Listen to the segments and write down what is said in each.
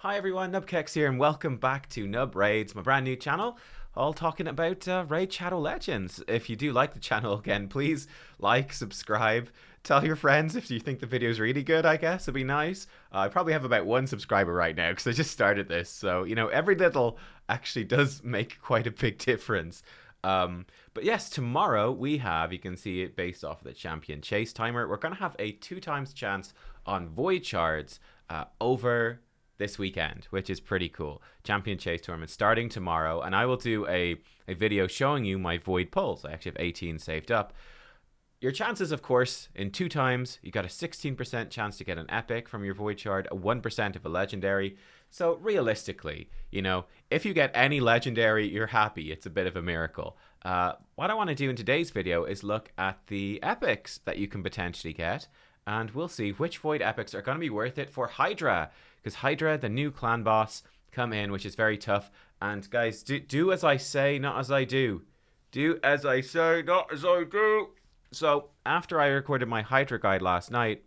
Hi everyone, Nubkeks here and welcome back to Nub Raids, my brand new channel, all talking about Raid Shadow Legends. If you do like the channel, again, please like, subscribe, tell your friends if you think the video is really good, I guess, it'd be nice. I probably have about one subscriber right now because I just started this, so, you know, every little actually does make quite a big difference. But yes, tomorrow we have, you can see it based off of the champion chase timer, we're going to have a 2x chance on void shards over this weekend, which is pretty cool. Champion Chase Tournament starting tomorrow, and I will do a video showing you my void pulls. I actually have 18 saved up. Your chances, of course, in 2x, you got a 16% chance to get an epic from your void shard, a 1% of a legendary. So realistically, you know, if you get any legendary, you're happy. It's a bit of a miracle. What I want to do in today's video is look at the epics that you can potentially get, and we'll see which void epics are going to be worth it for Hydra, because Hydra, the new clan boss, come in, which is very tough. And guys, do as I say, not as I do. Do as I say, not as I do. So after I recorded my Hydra guide last night,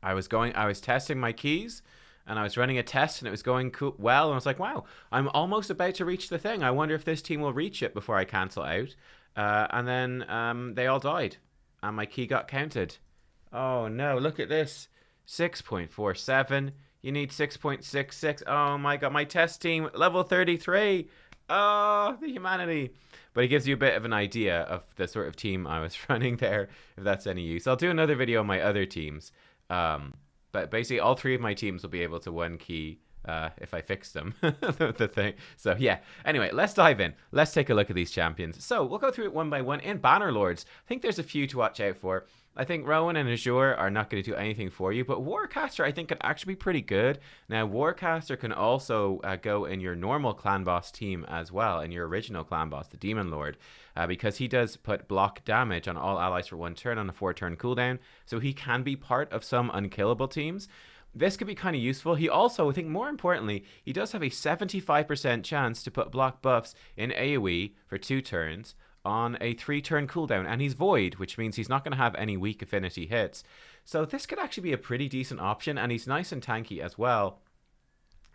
I was testing my keys, and I was running a test, and it was going well. And I was like, wow, I'm almost about to reach the thing. I wonder if this team will reach it before I cancel out. And then they all died, and my key got counted. Oh no, look at this. 6.47. You need 6.66. Oh my god, my test team, level 33. Oh, the humanity. But it gives you a bit of an idea of the sort of team I was running there, if that's any use. I'll do another video on my other teams. But basically, all three of my teams will be able to one key if I fix them, the thing. So yeah, anyway, let's dive in. Let's take a look at these champions. So we'll go through it one by one. In Bannerlords, I think there's a few to watch out for. I think Rowan and Azure are not going to do anything for you, but Warcaster I think could actually be pretty good. Now, Warcaster can also go in your normal clan boss team as well, in your original clan boss, the Demon Lord, because he does put block damage on all allies for 1 turn on a 4-turn cooldown, so he can be part of some unkillable teams. This could be kind of useful. He also, I think more importantly, he does have a 75% chance to put block buffs in AoE for 2 turns on a 3-turn cooldown, and he's void, which means he's not going to have any weak affinity hits. So this could actually be a pretty decent option, and he's nice and tanky as well.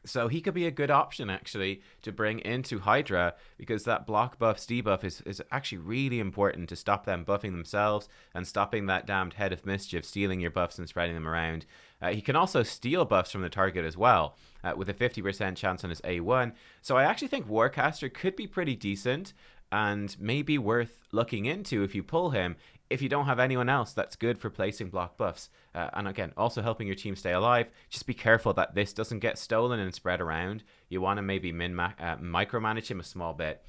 So he could be a good option actually to bring into Hydra, because that block buffs debuff is actually really important to stop them buffing themselves and stopping that damned head of mischief stealing your buffs and spreading them around. He can also steal buffs from the target as well, with a 50% chance on his A1. So I actually think Warcaster could be pretty decent and maybe worth looking into if you pull him, if you don't have anyone else that's good for placing block buffs. And again, also helping your team stay alive. Just be careful that this doesn't get stolen and spread around. You want to maybe micromanage him a small bit.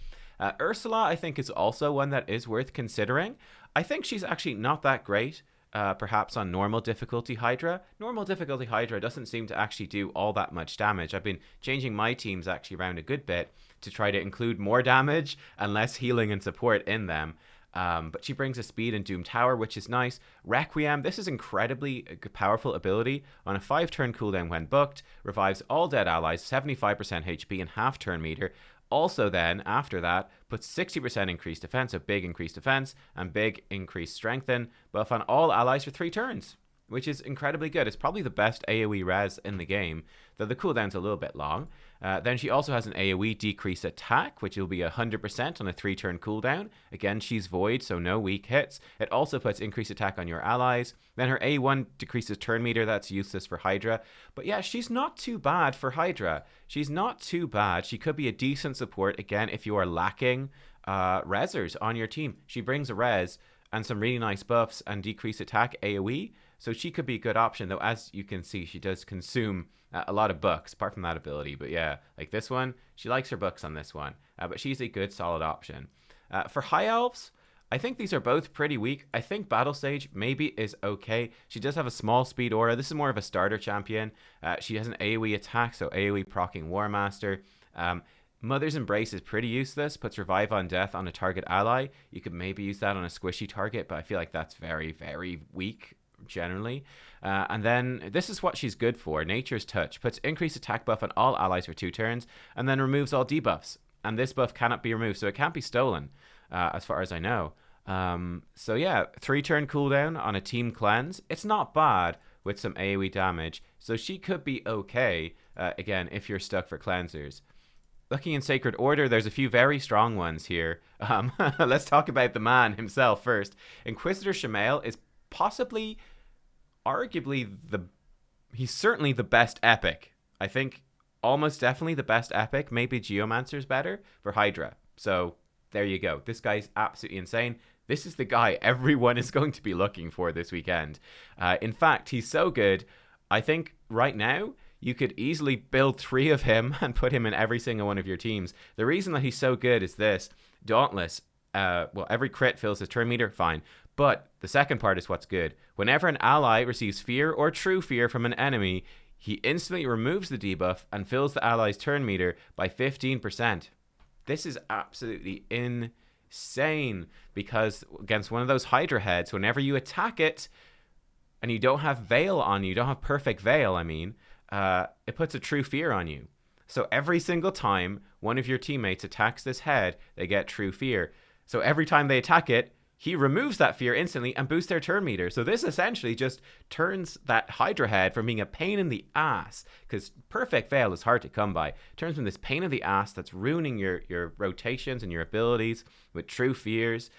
Ursula, I think, is also one that is worth considering. I think she's actually not that great. Perhaps on normal difficulty Hydra. Normal difficulty Hydra doesn't seem to actually do all that much damage. I've been changing my teams actually around a good bit to try to include more damage and less healing and support in them. But she brings a speed in Doom Tower, which is nice. Requiem, this is incredibly powerful ability. On a 5-turn cooldown when booked, revives all dead allies, 75% HP and half-turn meter. Also then, after that, puts 60% increased defense, so big increased defense, and big increased strengthen, buff on all allies for 3 turns, which is incredibly good. It's probably the best AoE res in the game, though the cooldown's a little bit long. Then she also has an AoE decrease attack, which will be 100% on a 3-turn cooldown. Again, she's void, so no weak hits. It also puts increased attack on your allies. Then her A1 decreases turn meter. That's useless for Hydra. But yeah, she's not too bad for Hydra. She's not too bad. She could be a decent support, again, if you are lacking resers on your team. She brings a res and some really nice buffs and decreased attack AoE. So she could be a good option, though as you can see, she does consume a lot of bucks, apart from that ability. But yeah, like this one, she likes her bucks on this one. But she's a good, solid option. For High Elves, I think these are both pretty weak. I think Battle Sage maybe is okay. She does have a small speed aura. This is more of a starter champion. She has an AoE attack, so AoE proccing War Master. Mother's Embrace is pretty useless, puts Revive on Death on a target ally. You could maybe use that on a squishy target, but I feel like that's very, very weak generally. And then this is what she's good for. Nature's Touch puts increased attack buff on all allies for 2 turns, and then removes all debuffs. And this buff cannot be removed, so it can't be stolen, as far as I know. So yeah, 3-turn cooldown on a team cleanse. It's not bad, with some AoE damage. So she could be okay, again, if you're stuck for cleansers. Looking in Sacred Order, there's a few very strong ones here. Let's talk about the man himself first. Inquisitor Shamael is possibly, arguably, he's certainly the best epic. I think almost definitely the best epic. Maybe Geomancer's better for Hydra. So there you go. This guy's absolutely insane. This is the guy everyone is going to be looking for this weekend. In fact, he's so good. I think right now you could easily build 3 of him and put him in every single one of your teams. The reason that he's so good is this. Dauntless. Well, every crit fills his turn meter. Fine. But the second part is what's good. Whenever an ally receives fear or true fear from an enemy, he instantly removes the debuff and fills the ally's turn meter by 15%. This is absolutely insane because against one of those Hydra heads, whenever you attack it and you don't have Veil on you, don't have perfect Veil, I mean, it puts a true fear on you. So every single time one of your teammates attacks this head, they get true fear. So every time they attack it, he removes that fear instantly and boosts their turn meter. So this essentially just turns that Hydra head from being a pain in the ass, because perfect Veil is hard to come by. It turns from this pain in the ass that's ruining your rotations and your abilities with true fears,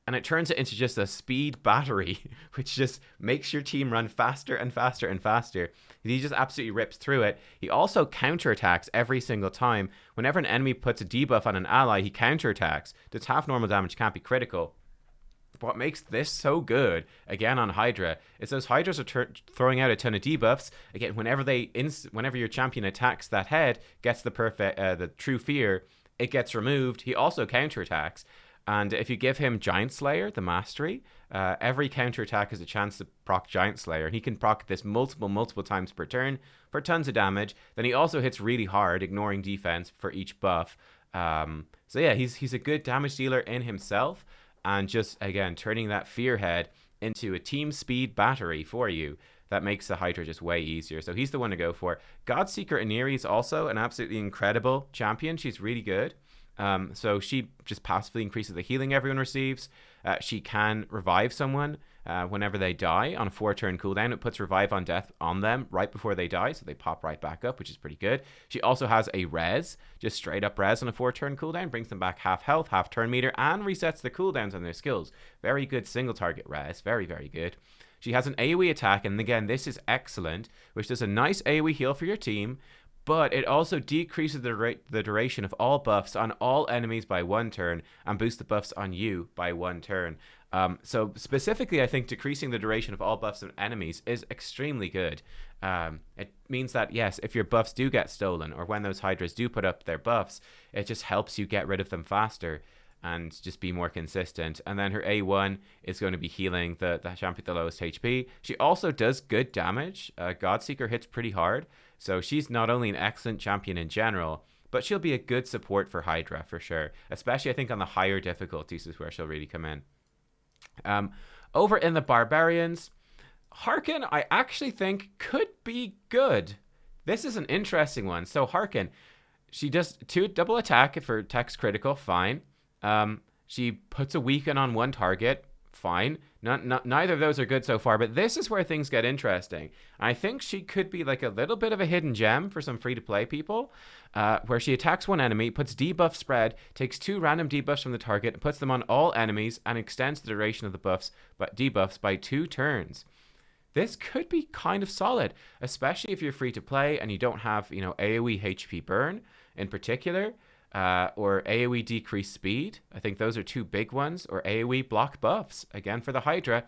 and it turns it into just a speed battery, which just makes your team run faster and faster and faster. He just absolutely rips through it. He also counterattacks every single time. Whenever an enemy puts a debuff on an ally, he counterattacks. Does half normal damage, can't be critical. What makes this so good, again on Hydra, is those Hydras are throwing out a ton of debuffs. Again, whenever your champion attacks that head, gets the true fear, it gets removed. He also counterattacks. And if you give him Giant Slayer, the mastery, every counterattack has a chance to proc Giant Slayer. And he can proc this multiple times per turn for tons of damage. Then he also hits really hard, ignoring defense for each buff. So yeah, he's a good damage dealer in himself. And just, again, turning that fear head into a team speed battery for you. That makes the Hydra just way easier. So he's the one to go for. Godseeker Aniri is also an absolutely incredible champion. She's really good. So she just passively increases the healing everyone receives. She can revive someone whenever they die on a 4-turn cooldown. It puts revive on death on them right before they die, so they pop right back up, which is pretty good. She also has a res, just straight up res on a 4-turn cooldown, brings them back half health, half turn meter, and resets the cooldowns on their skills. Very good single target res, very, very good. She has an AoE attack, and again, this is excellent, which does a nice AoE heal for your team, but it also decreases the duration of all buffs on all enemies by 1 turn and boosts the buffs on you by 1 turn. So specifically, I think decreasing the duration of all buffs on enemies is extremely good. It means that, yes, if your buffs do get stolen or when those Hydras do put up their buffs, it just helps you get rid of them faster and just be more consistent. And then her A1 is going to be healing the champion with the lowest HP. She also does good damage. Godseeker hits pretty hard. So she's not only an excellent champion in general, but she'll be a good support for Hydra for sure. Especially, I think, on the higher difficulties is where she'll really come in. Over in the Barbarians, Harkin, I actually think, could be good. This is an interesting one. So Harkin, she does 2 double attack for text critical, fine. She puts a weaken on 1 target, fine. Neither of those are good so far, but this is where things get interesting. I think she could be like a little bit of a hidden gem for some free-to-play people, where she attacks 1 enemy, puts debuff spread, takes 2 random debuffs from the target, puts them on all enemies, and extends the duration of the debuffs by 2 turns. This could be kind of solid, especially if you're free-to-play and you don't have, AoE HP burn in particular. Or AoE decreased speed. I think those are 2 big ones. Or AoE block buffs. Again, for the Hydra,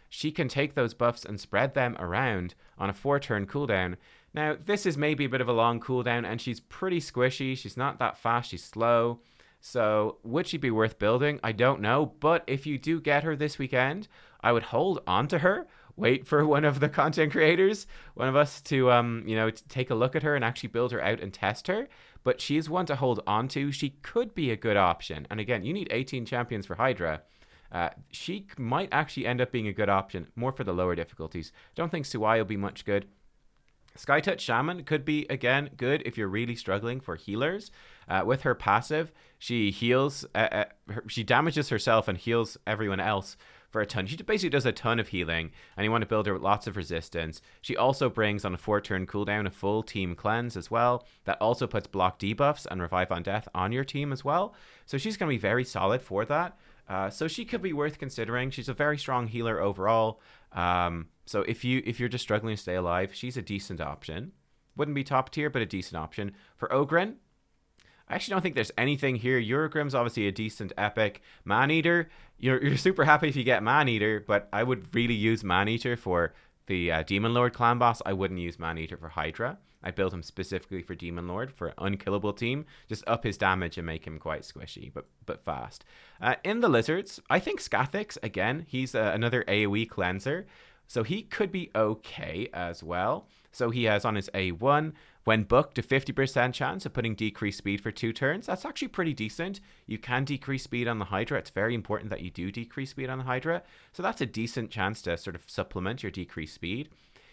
she can take those buffs and spread them around on a 4-turn cooldown. Now, this is maybe a bit of a long cooldown, and she's pretty squishy. She's not that fast. She's slow. So, would she be worth building? I don't know. But if you do get her this weekend, I would hold on to her. Wait for one of the content creators, one of us to, to take a look at her and actually build her out and test her. But she's one to hold on to. She could be a good option. And again, you need 18 champions for Hydra. She might actually end up being a good option, more for the lower difficulties. Don't think Suai will be much good. Skytouch Shaman could be, again, good if you're really struggling for healers. With her passive, she heals, she damages herself and heals everyone else for a ton. She basically does a ton of healing, and you want to build her with lots of resistance. She also brings on a 4-turn cooldown a full team cleanse as well. That also puts block debuffs and revive on death on your team as well. So she's going to be very solid for that. So she could be worth considering. She's a very strong healer overall. So if you're just struggling to stay alive, she's a decent option. Wouldn't be top tier, but a decent option. For Ogryn, I actually don't think there's anything here. Eurogrim's obviously a decent epic. Maneater, you're super happy if you get Maneater, but I would really use Maneater for the Demon Lord clan boss. I wouldn't use Maneater for Hydra. I built him specifically for Demon Lord for an unkillable team. Just up his damage and make him quite squishy, but fast. In the Lizards, I think Skathix, again, he's another AoE cleanser. So he could be okay as well. So he has on his A1, when booked, a 50% chance of putting decreased speed for 2 turns. That's actually pretty decent. You can decrease speed on the Hydra. It's very important that you do decrease speed on the Hydra. So that's a decent chance to sort of supplement your decreased speed.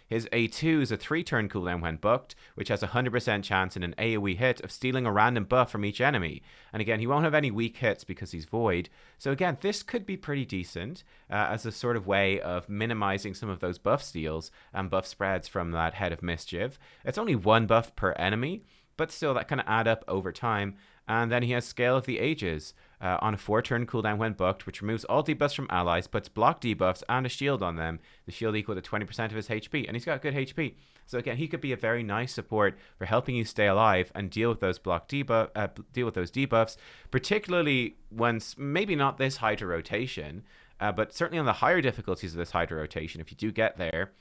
His A2 is a 3-turn cooldown when booked, which has a 100% chance in an AoE hit of stealing a random buff from each enemy. And again, he won't have any weak hits because he's void. So again, this could be pretty decent as a sort of way of minimizing some of those buff steals and buff spreads from that Head of Mischief. It's only 1 buff per enemy, but still that kind of add up over time. And then he has Scale of the Ages on a 4-turn cooldown when booked, which removes all debuffs from allies, puts block debuffs and a shield on them. The shield equal to 20% of his HP, and he's got good HP. So again, he could be a very nice support for helping you stay alive and deal with those debuffs, particularly when maybe not this Hydra rotation, but certainly on the higher difficulties of this Hydra rotation, if you do get there.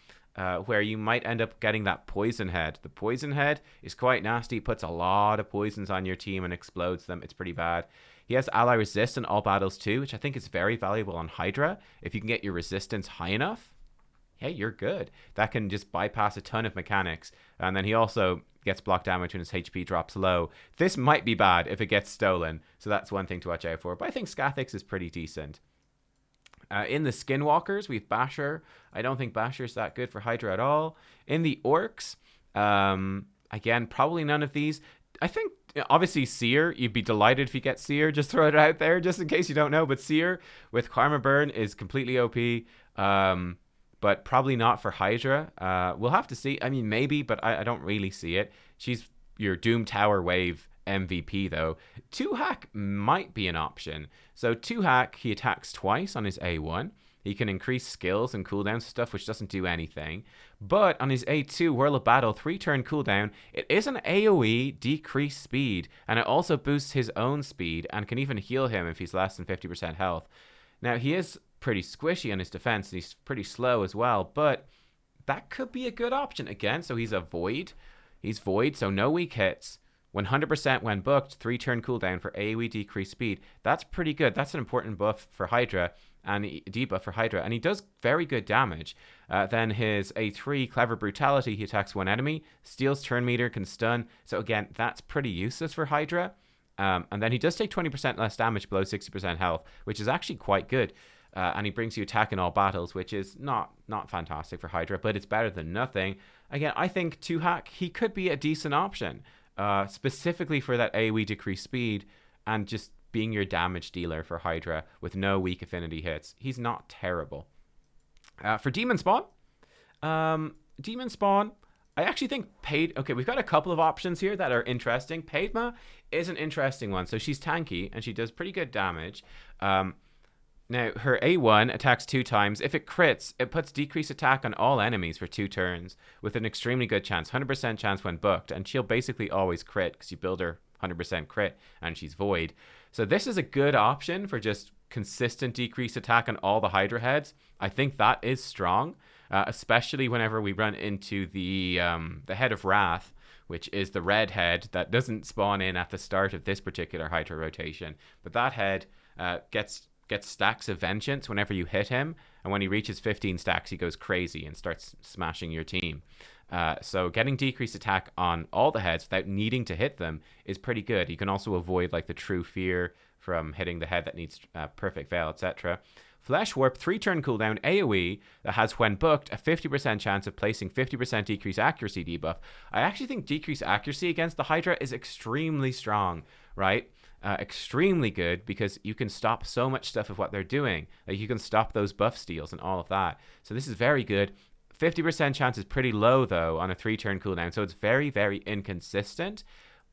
Where you might end up getting that poison head. The poison head is quite nasty. It puts a lot of poisons on your team and explodes them. It's pretty bad. He has ally resist in all battles too, which I think is very valuable on Hydra. If you can get your resistance high enough, hey, you're good. That can just bypass a ton of mechanics. And then he also gets block damage when his HP drops low. This might be bad if it gets stolen, so that's one thing to watch out for. But I think Skathix is pretty decent. In the Skinwalkers, we have Basher. I don't think Basher's that good for Hydra at all. In the Orcs, again, probably none of these. I think, obviously, Seer, you'd be delighted if you get Seer. Just throw it out there, just in case you don't know. But Seer with Karma Burn is completely OP, but probably not for Hydra. We'll have to see. I mean, maybe, but I don't really see it. She's your Doom Tower wave MVP though. 2-hack might be an option. So 2-hack, he attacks twice on his A1. He can increase skills and cooldowns stuff, which doesn't do anything. But on his A2, Whirl of Battle, 3-turn cooldown, it is an AoE decreased speed, and it also boosts his own speed and can even heal him if he's less than 50% health. Now, he is pretty squishy on his defense, and he's pretty slow as well, but that could be a good option again. So he's a void. He's void, so no weak hits. 100% when booked, 3-turn cooldown for AoE decreased speed. That's pretty good. That's an important buff for Hydra and debuff for Hydra, and he does very good damage. Then his A3, Clever Brutality, he attacks one enemy, steals turn meter, can stun. So again, that's pretty useless for Hydra. And then he does take 20% less damage below 60% health, which is actually quite good. And he brings you attack in all battles, which is not fantastic for Hydra, but it's better than nothing. Again, I think 2-hack, he could be a decent option. Specifically for that AoE decreased speed and just being your damage dealer for Hydra with no weak affinity hits. He's not terrible. For Demon Spawn, I actually think okay, we've got a couple of options here that are interesting. Padma is an interesting one. So she's tanky and she does pretty good damage. Now, her A1 attacks 2 times. If it crits, it puts decreased attack on all enemies for 2 turns with an extremely good chance, 100% chance when booked. And she'll basically always crit because you build her 100% crit and she's void. So this is a good option for just consistent decreased attack on all the Hydra heads. I think that is strong, especially whenever we run into the Head of Wrath, which is the red head that doesn't spawn in at the start of this particular Hydra rotation. But that head gets stacks of vengeance whenever you hit him, and when he reaches 15 stacks he goes crazy and starts smashing your team. So getting decreased attack on all the heads without needing to hit them is pretty good. You can also avoid like the True Fear from hitting the head that needs Perfect Veil, etc. Flesh Warp, 3-turn cooldown AoE that has, when booked, a 50% chance of placing 50% decreased accuracy debuff. I actually think decreased accuracy against the Hydra is extremely strong, right? extremely good because you can stop so much stuff of what they're doing. Like you can stop those buff steals and all of that. So this is very good. 50% chance is pretty low though on a 3-turn cooldown, so it's very, very inconsistent,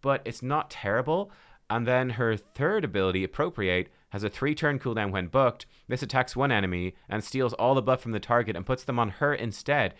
but it's not terrible. And then her third ability, Appropriate, has a 3-turn cooldown when booked. This attacks one enemy and steals all the buff from the target and puts them on her instead.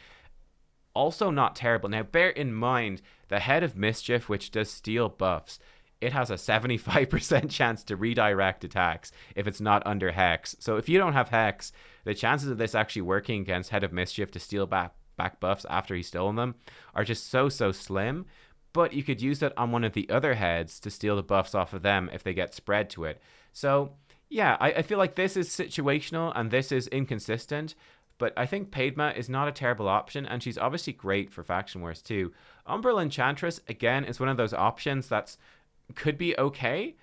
Also not terrible. Now bear in mind, the Head of Mischief, which does steal buffs, it has a 75% chance to redirect attacks if it's not under Hex. So if you don't have Hex, the chances of this actually working against Head of Mischief to steal back buffs after he's stolen them are just so slim. But you could use it on one of the other heads to steal the buffs off of them if they get spread to it. So yeah, I feel like this is situational and this is inconsistent. But I think Padma is not a terrible option, and she's obviously great for Faction Wars too. Umbral Enchantress, again, is one of those options that's could be okay.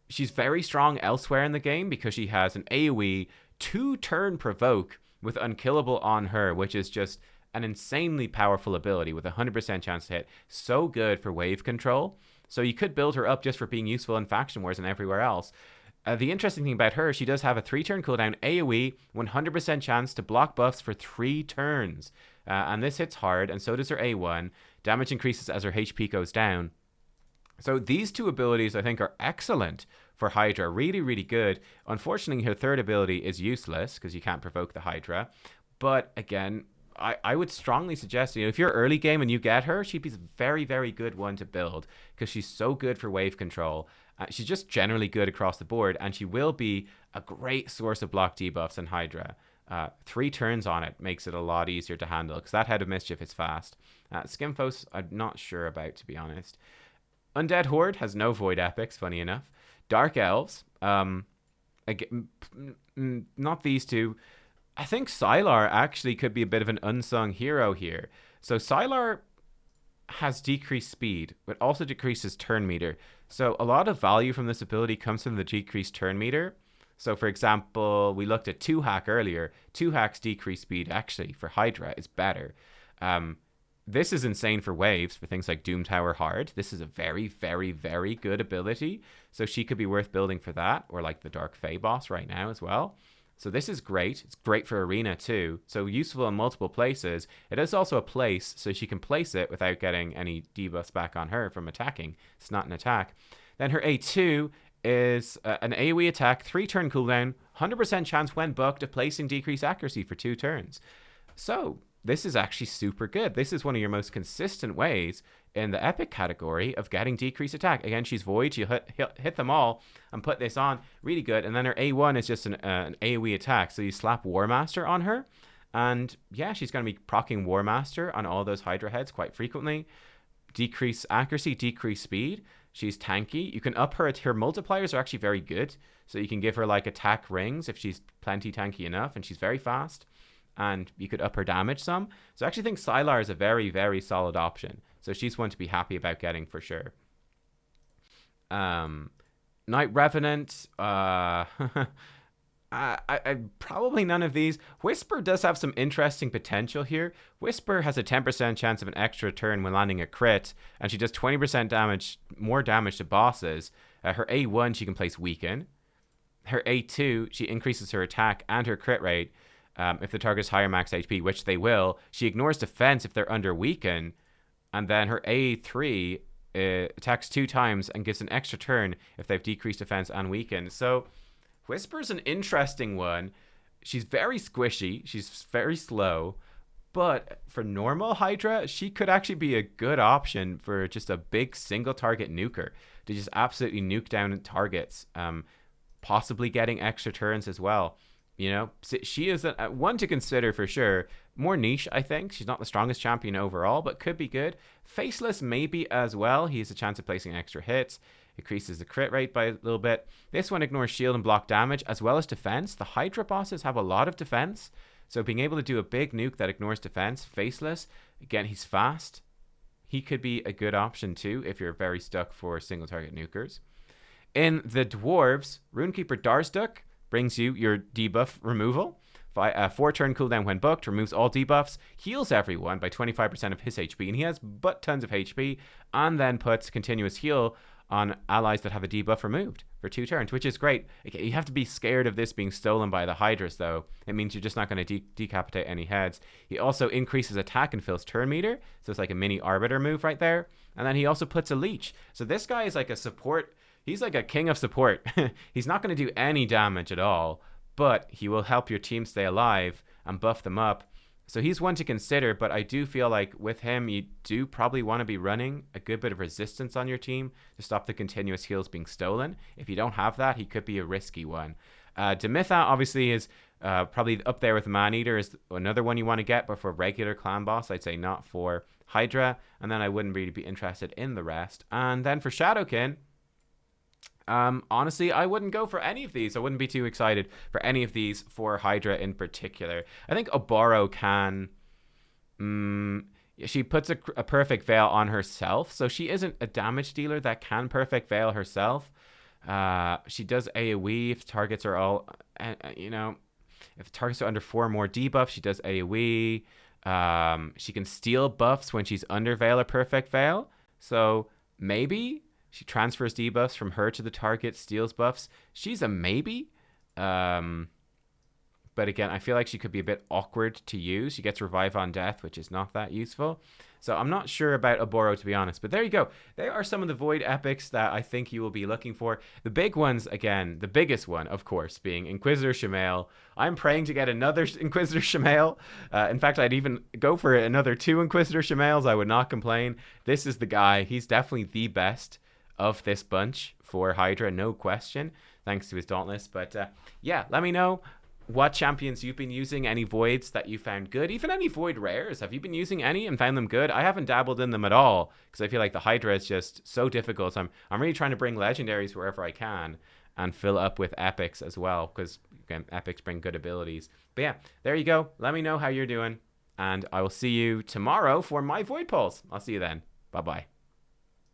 She's very strong elsewhere in the game because she has an AoE 2-turn provoke with unkillable on her, which is just an insanely powerful ability with a 100% chance to hit. So good for wave control. So you could build her up just for being useful in Faction Wars and everywhere else. The interesting thing about her, she does have a 3-turn cooldown, AoE, 100% chance to block buffs for 3 turns. And this hits hard, and so does her A1. Damage increases as her HP goes down. So these two abilities, I think, are excellent for Hydra. Really, really good. Unfortunately, her third ability is useless because you can't provoke the Hydra. But again, I would strongly suggest, if you're early game and you get her, she'd be a very, very good one to build because she's so good for wave control. She's just generally good across the board, and she will be a great source of block debuffs in Hydra. 3 turns on it makes it a lot easier to handle because that Head of Mischief is fast. Skimfos, I'm not sure about, to be honest. Undead Horde has no Void Epics, funny enough. Dark Elves, again, not these two. I think Silar actually could be a bit of an unsung hero here. So Silar has decreased speed, but also decreases turn meter. So a lot of value from this ability comes from the decreased turn meter. So for example, we looked at 2-hack earlier. 2-hack's decreased speed actually for Hydra is better. This is insane for waves, for things like Doom Tower Hard. This is a very, very, very good ability. So she could be worth building for that, or like the Dark Fae boss right now as well. So this is great. It's great for Arena too. So useful in multiple places. It is also a place, so she can place it without getting any debuffs back on her from attacking. It's not an attack. Then her A2 is an AoE attack, 3-turn cooldown, 100% chance when booked of placing decreased accuracy for 2 turns. So this is actually super good. This is one of your most consistent ways in the epic category of getting decreased attack. Again, she's Void. You hit them all and put this on. Really good. And then her A1 is just an AoE attack. So you slap War Master on her. And yeah, she's going to be proccing War Master on all those Hydra heads quite frequently. Decrease accuracy, decrease speed. She's tanky. You can up her. Her multipliers are actually very good. So you can give her like attack rings if she's plenty tanky enough. And she's very fast. And you could up her damage some. So I actually think Silar is a very, very solid option. So she's one to be happy about getting for sure. Night Revenant. I probably none of these. Whisper does have some interesting potential here. Whisper has a 10% chance of an extra turn when landing a crit. And she does 20% damage, more damage to bosses. Her A1 she can place Weaken. Her A2 she increases her attack and her crit rate. If the target is higher max HP, which they will. She ignores defense if they're under Weaken. And then her A3 attacks 2 times and gives an extra turn if they've decreased defense and Weaken. So Whisper's an interesting one. She's very squishy. She's very slow. But for normal Hydra, she could actually be a good option for just a big single target nuker to just absolutely nuke down targets. Possibly getting extra turns as well. She is one to consider for sure. More niche, I think. She's not the strongest champion overall, but could be good. Faceless maybe as well. He has a chance of placing extra hits. Increases the crit rate by a little bit. This one ignores shield and block damage as well as defense. The Hydra bosses have a lot of defense. So being able to do a big nuke that ignores defense, Faceless, again, he's fast. He could be a good option too if you're very stuck for single target nukers. In the Dwarves, Runekeeper Darstuk brings you your debuff removal. 4-turn cooldown when booked, removes all debuffs, heals everyone by 25% of his HP, and he has but tons of HP, and then puts continuous heal on allies that have a debuff removed for 2 turns, which is great. Okay, you have to be scared of this being stolen by the Hydras, though. It means you're just not going to decapitate any heads. He also increases attack and fills turn meter, so it's like a mini Arbiter move right there. And then he also puts a leech. So this guy is like a support. He's like a king of support. He's not going to do any damage at all, but he will help your team stay alive and buff them up. So he's one to consider, but I do feel like with him, you do probably want to be running a good bit of resistance on your team to stop the continuous heals being stolen. If you don't have that, he could be a risky one. Demitha obviously is probably up there with Maneater, is another one you want to get, but for regular clan boss, I'd say not for Hydra, and then I wouldn't really be interested in the rest. And then for Shadowkin, honestly, I wouldn't go for any of these. I wouldn't be too excited for any of these for Hydra in particular. I think Oboro can... she puts a perfect veil on herself, so she isn't a damage dealer that can perfect veil herself. She does AoE if targets are all... if targets are under 4 more debuff, she does AoE. She can steal buffs when she's under veil or perfect veil. So maybe... she transfers debuffs from her to the target, steals buffs. She's a maybe. But again, I feel like she could be a bit awkward to use. She gets Revive on Death, which is not that useful. So I'm not sure about Oboro, to be honest. But there you go. There are some of the Void epics that I think you will be looking for. The big ones, again, the biggest one, of course, being Inquisitor Shamael. I'm praying to get another Inquisitor Shamael. In fact, I'd even go for another 2 Inquisitor Shamaels. I would not complain. This is the guy. He's definitely the best of this bunch for Hydra, no question, thanks to his Dauntless. But yeah, let me know what champions you've been using, any Voids that you found good, even any Void rares. Have you been using any and found them good? I haven't dabbled in them at all because I feel like the Hydra is just so difficult. I'm really trying to bring legendaries wherever I can and fill up with epics as well, because again, epics bring good abilities. But yeah, there you go. Let me know how you're doing, and I will see you tomorrow for my Void polls. I'll see you then. Bye bye.